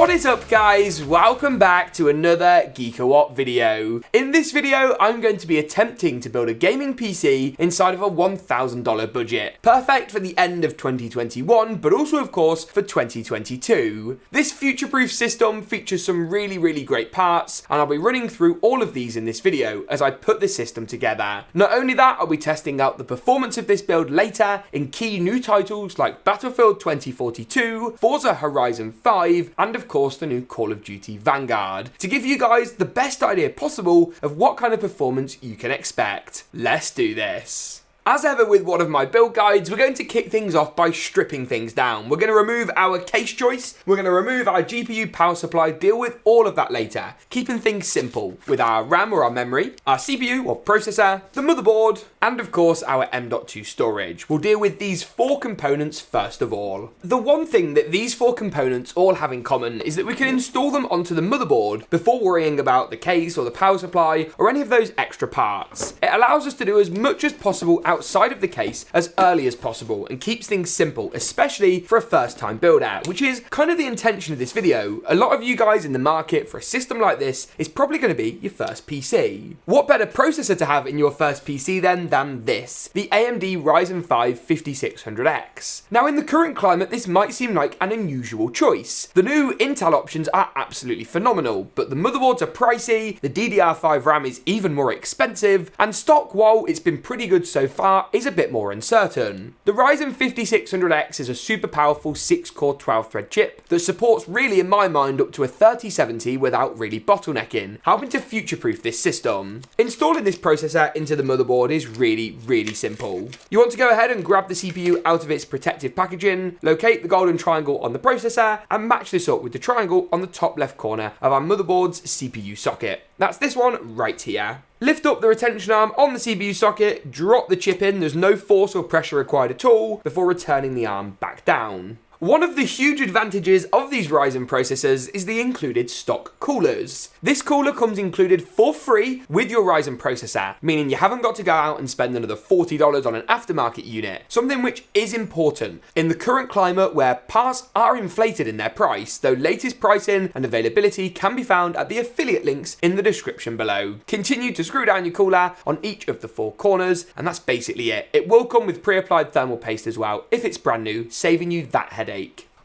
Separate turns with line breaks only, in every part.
What is up, guys? Welcome back to another GeekaWhat video. In this video, I'm going to be attempting to build a gaming PC inside of a $1,000 budget. Perfect for the end of 2021, but also of course for 2022. This future-proof system features some really great parts, and I'll be running through all of these in this video as I put the system together. Not only that, I'll be testing out the performance of this build later in key new titles like Battlefield 2042, Forza Horizon 5, and of course the new Call of Duty Vanguard, to give you guys the best idea possible of what kind of performance you can expect. Let's do this. As ever with one of my build guides, we're going to kick things off by stripping things down. We're going to remove our case choice, we're going to remove our GPU power supply, deal with all of that later, keeping things simple with our RAM or our memory, our CPU or processor, the motherboard, and of course our M.2 storage. We'll deal with these four components first of all. The one thing that these four components all have in common is that we can install them onto the motherboard before worrying about the case or the power supply or any of those extra parts. It allows us to do as much as possible outside of the case as early as possible and keeps things simple, especially for a first time builder, which is kind of the intention of this video. A lot of you guys in the market for a system like this is probably going to be your first PC. What better processor to have in your first PC then than this, the AMD Ryzen 5 5600X. Now in the current climate this might seem like an unusual choice. The new Intel options are absolutely phenomenal, but the motherboards are pricey, the DDR5 RAM is even more expensive, and stock, while it's been pretty good so far, is a bit more uncertain. The Ryzen 5600X is a super powerful 6-core 12-thread chip that supports, really in my mind, up to a 3070 without really bottlenecking, helping to future-proof this system. Installing this processor into the motherboard is really simple. You want to go ahead and grab the CPU out of its protective packaging, locate the golden triangle on the processor, and match this up with the triangle on the top left corner of our motherboard's CPU socket. That's this one right here. Lift up the retention arm on the CPU socket, drop the chip in, there's no force or pressure required at all, before returning the arm back down. One of the huge advantages of these Ryzen processors is the included stock coolers. This cooler comes included for free with your Ryzen processor, meaning you haven't got to go out and spend another $40 on an aftermarket unit, something which is important in the current climate where parts are inflated in their price, though latest pricing and availability can be found at the affiliate links in the description below. Continue to screw down your cooler on each of the four corners, and that's basically it. It will come with pre-applied thermal paste as well if it's brand new, saving you that headache.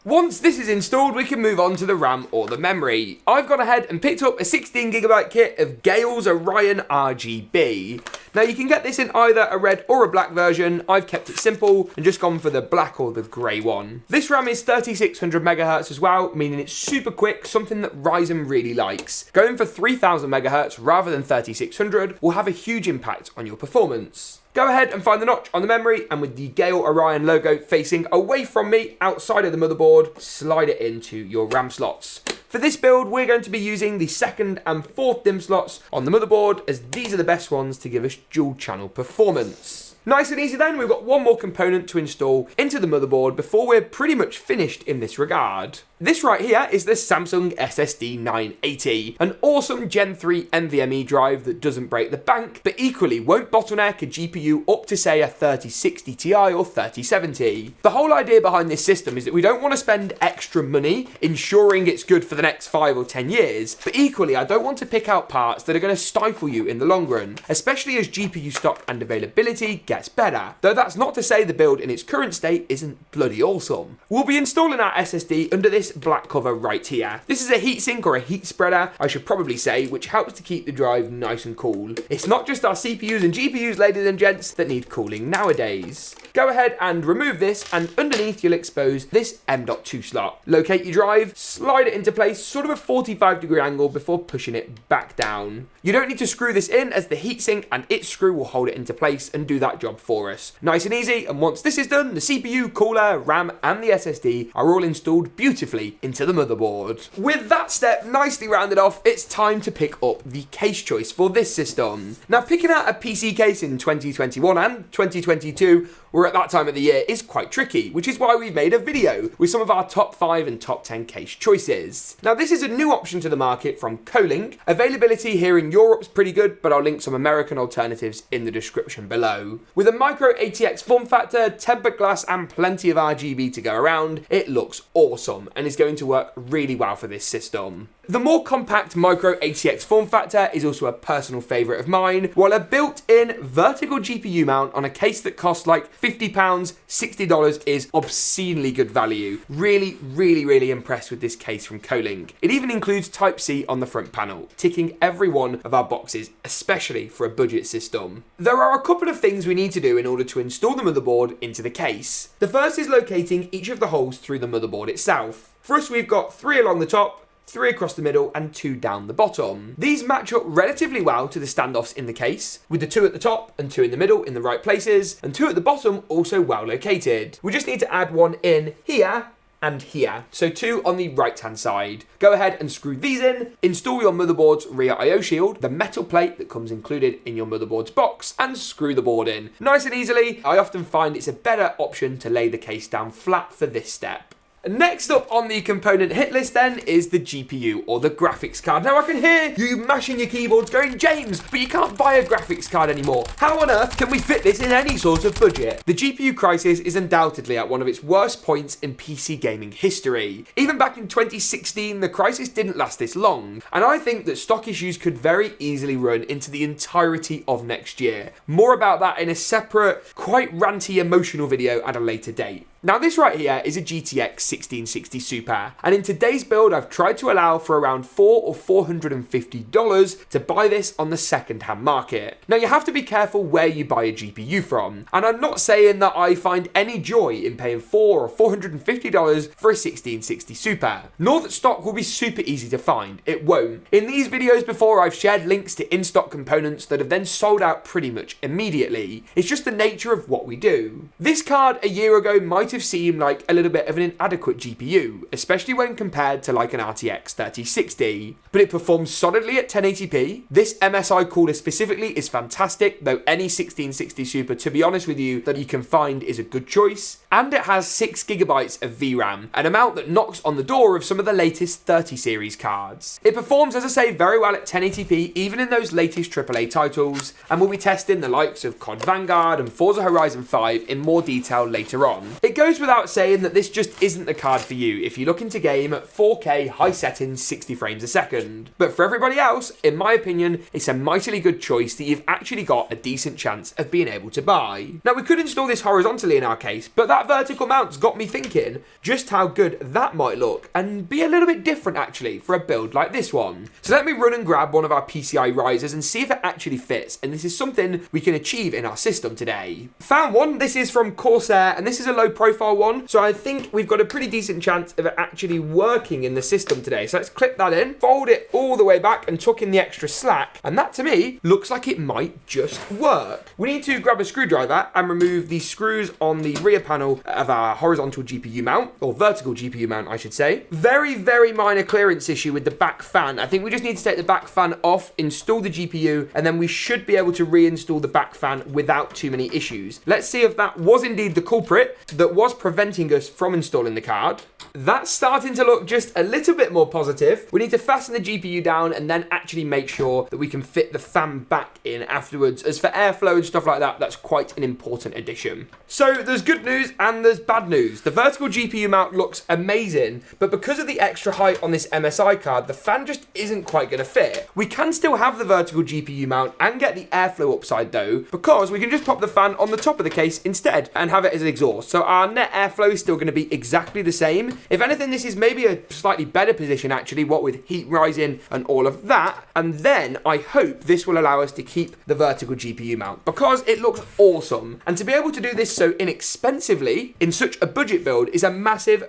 Once this is installed, we can move on to the RAM or the memory. I've gone ahead and picked up a 16GB kit of GEiL's Orion RGB. Now you can get this in either a red or a black version. I've kept it simple and just gone for the black or the grey one. This RAM is 3600MHz as well, meaning it's super quick, something that Ryzen really likes. Going for 3000MHz rather than 3600 will have a huge impact on your performance. Go ahead and find the notch on the memory, and with the GEiL Orion logo facing away from me outside of the motherboard, slide it into your RAM slots. For this build, we're going to be using the 2nd and 4th DIMM slots on the motherboard, as these are the best ones to give us dual channel performance. Nice and easy then, we've got one more component to install into the motherboard before we're pretty much finished in this regard. This right here is the Samsung SSD 980, an awesome Gen 3 NVMe drive that doesn't break the bank, but equally won't bottleneck a GPU up to say a 3060 Ti or 3070. The whole idea behind this system is that we don't want to spend extra money ensuring it's good for the next 5 or 10 years, but equally I don't want to pick out parts that are going to stifle you in the long run, especially as GPU stock and availability gets better, though that's not to say the build in its current state isn't bloody awesome. We'll be installing our SSD under this black cover right here. This is a heatsink or a heat spreader, I should probably say, which helps to keep the drive nice and cool. It's not just our CPUs and GPUs, ladies and gents, that need cooling nowadays. Go ahead and remove this, and underneath you'll expose this M.2 slot. Locate your drive, slide it into place, sort of a 45-degree angle before pushing it back down. You don't need to screw this in, as the heatsink and its screw will hold it into place and do that job for us. Nice and easy, and once this is done, the CPU, cooler, RAM and the SSD are all installed beautifully into the motherboard. With that step nicely rounded off, it's time to pick up the case choice for this system. Now, picking out a PC case in 2021 and 2022 or at that time of the year, is quite tricky, which is why we've made a video with some of our top 5 and top 10 case choices. Now, this is a new option to the market from Kolink. Availability here in Europe's pretty good, but I'll link some American alternatives in the description below. With a micro ATX form factor, tempered glass, and plenty of RGB to go around, it looks awesome and is going to work really well for this system. The more compact micro ATX form factor is also a personal favourite of mine, while a built-in vertical GPU mount on a case that costs like £50, $60 is obscenely good value. Really impressed with this case from Kolink. It even includes Type-C on the front panel, ticking every one of our boxes, especially for a budget system. There are a couple of things we need to do in order to install the motherboard into the case. The first is locating each of the holes through the motherboard itself. For us, we've got 3 along the top, 3 across the middle, and 2 down the bottom. These match up relatively well to the standoffs in the case, with the 2 at the top and 2 in the middle in the right places, and 2 at the bottom also well located. We just need to add 1 in here and here, so 2 on the right hand side. Go ahead and screw these in, install your motherboard's rear I/O shield, the metal plate that comes included in your motherboard's box, and screw the board in. Nice and easily. I often find it's a better option to lay the case down flat for this step. Next up on the component hit list then is the GPU, or the graphics card. Now I can hear you mashing your keyboards going, James, but you can't buy a graphics card anymore. How on earth can we fit this in any sort of budget? The GPU crisis is undoubtedly at one of its worst points in PC gaming history. Even back in 2016, the crisis didn't last this long, and I think that stock issues could very easily run into the entirety of next year. More about that in a separate, quite ranty, emotional video at a later date. Now this right here is a GTX 1660 Super, and in today's build I've tried to allow for around $400 or $450 to buy this on the second-hand market. Now you have to be careful where you buy a GPU from, and I'm not saying that I find any joy in paying $400 or $450 for a 1660 Super, nor that stock will be super easy to find. It won't. In these videos before, I've shared links to in-stock components that have then sold out pretty much immediately. It's just the nature of what we do. This card a year ago might have seemed like a little bit of an inadequate GPU, especially when compared to like an RTX 3060, but it performs solidly at 1080p. This MSI cooler specifically is fantastic, though any 1660 Super, to be honest with you, that you can find is a good choice, and it has 6GB of VRAM, an amount that knocks on the door of some of the latest 30 series cards. It performs, as I say, very well at 1080p, even in those latest AAA titles, and we'll be testing the likes of COD Vanguard and Forza Horizon 5 in more detail later on. It goes without saying that this just isn't the card for you if you're looking to game at 4K high settings 60 frames a second. But for everybody else, in my opinion, it's a mightily good choice that you've actually got a decent chance of being able to buy. Now we could install this horizontally in our case, but that vertical mount's got me thinking just how good that might look and be a little bit different actually for a build like this one. So let me run and grab one of our PCI risers and see if it actually fits, and this is something we can achieve in our system today. Found one. This is from Corsair, and this is a low profile one, so I think we've got a pretty decent chance of it actually working in the system today. So let's clip that in, fold it all the way back and tuck in the extra slack, and that to me looks like it might just work. We need to grab a screwdriver and remove the screws on the rear panel of our horizontal GPU mount, or vertical GPU mount I should say. Very minor clearance issue with the back fan. I think we just need to take the back fan off, install the GPU, and then we should be able to reinstall the back fan without too many issues. Let's see if that was indeed the culprit that was preventing us from installing the card. That's starting to look just a little bit more positive. We need to fasten the GPU down and then actually make sure that we can fit the fan back in afterwards. As for airflow and stuff like that, that's quite an important addition. So there's good news and there's bad news. The vertical GPU mount looks amazing, but because of the extra height on this MSI card, the fan just isn't quite going to fit. We can still have the vertical GPU mount and get the airflow upside though, because we can just pop the fan on the top of the case instead and have it as an exhaust. So our net airflow is still going to be exactly the same. If anything, this is maybe a slightly better position actually, what with heat rising and all of that. And then I hope this will allow us to keep the vertical GPU mount because it looks awesome. And to be able to do this so inexpensively in such a budget build is a massive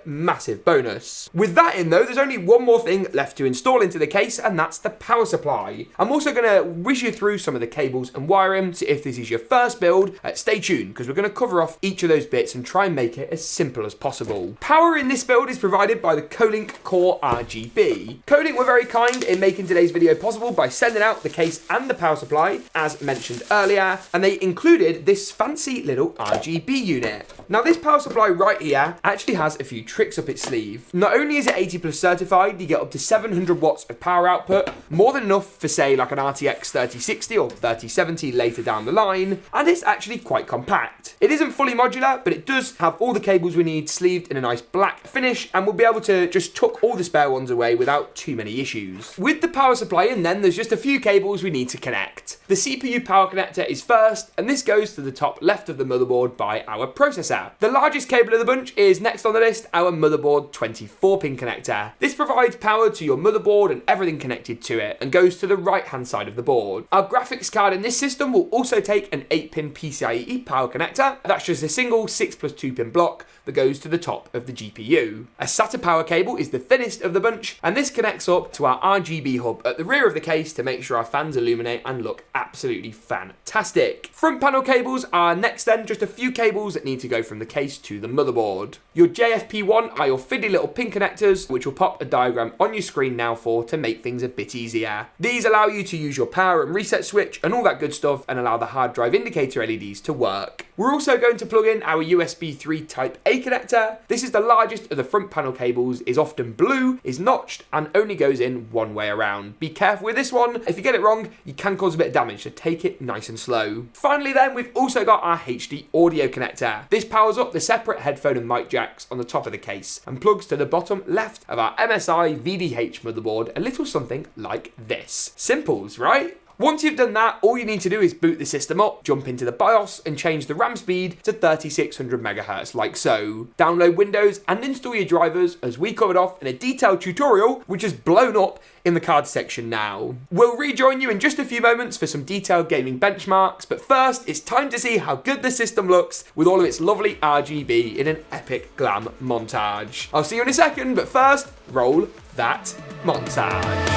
bonus. With that in though, there's only one more thing left to install into the case, and that's the power supply. I'm also going to whiz you through some of the cables and wiring, so if this is your first build, stay tuned because we're going to cover off each of those bits and try and make it as simple as possible. Power in this build build is provided by the Kolink Core RGB. Kolink were very kind in making today's video possible by sending out the case and the power supply, as mentioned earlier, and they included this fancy little RGB unit. Now this power supply right here actually has a few tricks up its sleeve. Not only is it 80 plus certified, you get up to 700 watts of power output, more than enough for say like an RTX 3060 or 3070 later down the line, and it's actually quite compact. It isn't fully modular, but it does have all the cables we need sleeved in a nice black finish, and we'll be able to just tuck all the spare ones away without too many issues. With the power supply in then, there's just a few cables we need to connect. The CPU power connector is first, and this goes to the top left of the motherboard by our processor. The largest cable of the bunch is next on the list, our motherboard 24-pin connector. This provides power to your motherboard and everything connected to it, and goes to the right-hand side of the board. Our graphics card in this system will also take an 8-pin PCIe power connector. That's just a single 6+2-pin block that goes to the top of the GPU. A SATA power cable is the thinnest of the bunch, and this connects up to our RGB hub at the rear of the case to make sure our fans illuminate and look absolutely fantastic. Front panel cables are next then, just a few cables that need to go from the case to the motherboard. Your JFP1 are your fiddly little pin connectors, which will pop a diagram on your screen now for to make things a bit easier. These allow you to use your power and reset switch and all that good stuff, and allow the hard drive indicator LEDs to work. We're also going to plug in our USB 3 Type A connector. This is the largest of the front panel cables, is often blue, is notched, and only goes in one way around. Be careful with this one. If you get it wrong, you can cause a bit of damage, so take it nice and slow. Finally then, we've also got our HD audio connector. This powers up the separate headphone and mic jacks on the top of the case, and plugs to the bottom left of our MSI VDH motherboard, a little something like this. Simples, right? Once you've done that, all you need to do is boot the system up, jump into the BIOS, and change the RAM speed to 3600 MHz, like so. Download Windows and install your drivers, as we covered off in a detailed tutorial, which is blown up in the cards section now. We'll rejoin you in just a few moments for some detailed gaming benchmarks, but first, it's time to see how good the system looks with all of its lovely RGB in an epic glam montage. I'll see you in a second, but first, roll that montage.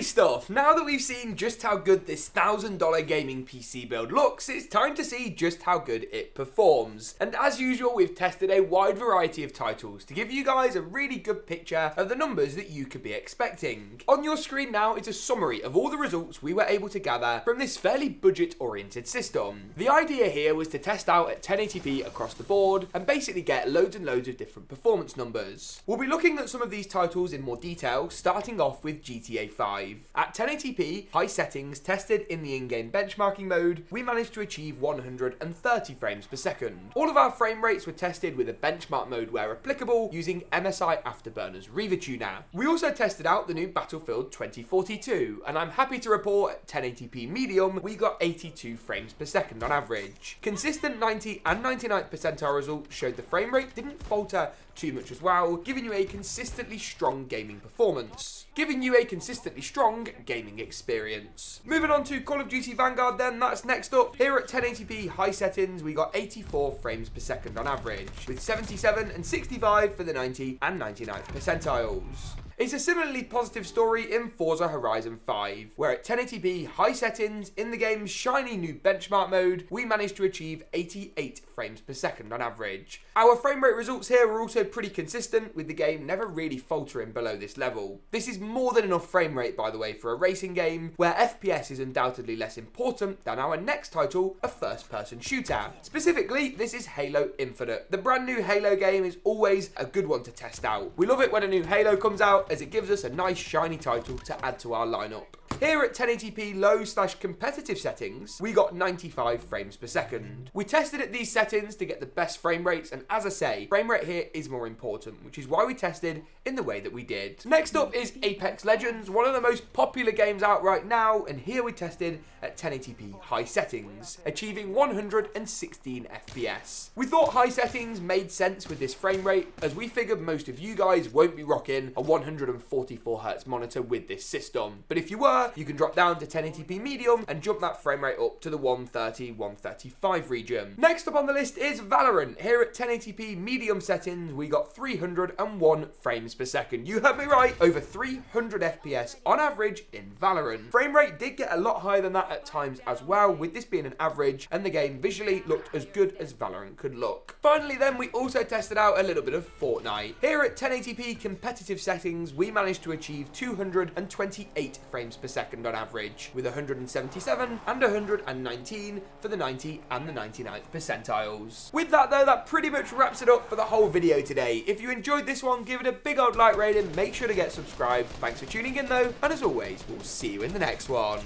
Stuff. Now that we've seen just how good this $1,000 gaming PC build looks, it's time to see just how good it performs. And as usual, we've tested a wide variety of titles to give you guys a really good picture of the numbers that you could be expecting. On your screen now is a summary of all the results we were able to gather from this fairly budget-oriented system. The idea here was to test out at 1080p across the board and basically get loads and loads of different performance numbers. We'll be looking at some of these titles in more detail, starting off with GTA 5. At 1080p, high settings tested in the in-game benchmarking mode, we managed to achieve 130 frames per second. All of our frame rates were tested with a benchmark mode where applicable, using MSI Afterburner's Reaver Tuner. We also tested out the new Battlefield 2042, and I'm happy to report at 1080p medium, we got 82 frames per second on average. Consistent 90 and 99th percentile results showed the frame rate didn't falter too much as well, giving you a consistently strong gaming performance. Giving you a consistently strong gaming experience. Moving on to Call of Duty Vanguard then, that's next up. Here at 1080p high settings, we got 84 frames per second on average, with 77 and 65 for the 90 and 99th percentiles. It's a similarly positive story in Forza Horizon 5, where at 1080p high settings in the game's shiny new benchmark mode, we managed to achieve 88 frames per second on average. Our frame rate results here were also pretty consistent, with the game never really faltering below this level. This is more than enough frame rate, by the way, for a racing game, where FPS is undoubtedly less important than our next title, a first-person shooter. Specifically, this is Halo Infinite. The brand new Halo game is always a good one to test out. We love it when a new Halo comes out, as it gives us a nice shiny title to add to our lineup. Here at 1080p low/competitive settings, we got 95 frames per second. We tested at these settings to get the best frame rates, and as I say, frame rate here is more important, which is why we tested in the way that we did. Next up is Apex Legends, one of the most popular games out right now, and here we tested at 1080p high settings, achieving 116 FPS. We thought high settings made sense with this frame rate, as we figured most of you guys won't be rocking a 144Hz monitor with this system, but if you were, prefer, you can drop down to 1080p medium and jump that frame rate up to the 130, 135 region. Next up on the list is Valorant. Here at 1080p medium settings, we got 301 frames per second. You heard me right, over 300 FPS on average in Valorant. Frame rate did get a lot higher than that at times as well, with this being an average, and the game visually looked as good as Valorant could look. Finally then, we also tested out a little bit of Fortnite. Here at 1080p competitive settings, we managed to achieve 228 frames per second on average, with 177 and 119 for the 90 and the 99th percentiles. With that though, that pretty much wraps it up for the whole video today. If you enjoyed this one, give it a big old like rating, make sure to get subscribed. Thanks for tuning in though, and as always, we'll see you in the next one.